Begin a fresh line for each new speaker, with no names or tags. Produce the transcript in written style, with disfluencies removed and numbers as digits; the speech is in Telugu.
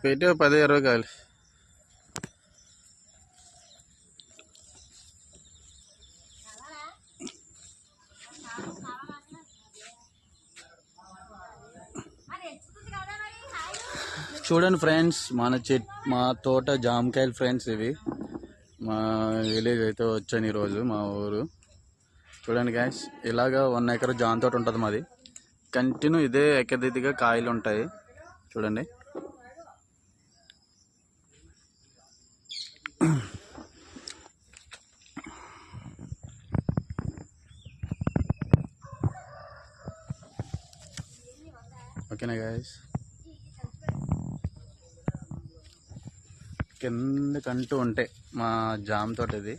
పెట్టే 10-20 కాయలు. చూడండి ఫ్రెండ్స్, మా తోట జామకాయలు ఫ్రెండ్స్. ఇవి మా విలేజ్ అయితే వచ్చాను ఈరోజు, మా ఊరు. చూడండి గాయస్, ఇలాగా 1 ఎకర్ జామ తోట ఉంటుంది మాది. కంటిన్యూ ఇదే ఎక్కదిదిగా కాయలు ఉంటాయి. చూడండి, ఓకేనా గాయస్. కిందకంటూ ఉంటాయి మా జామ తోట ఇది.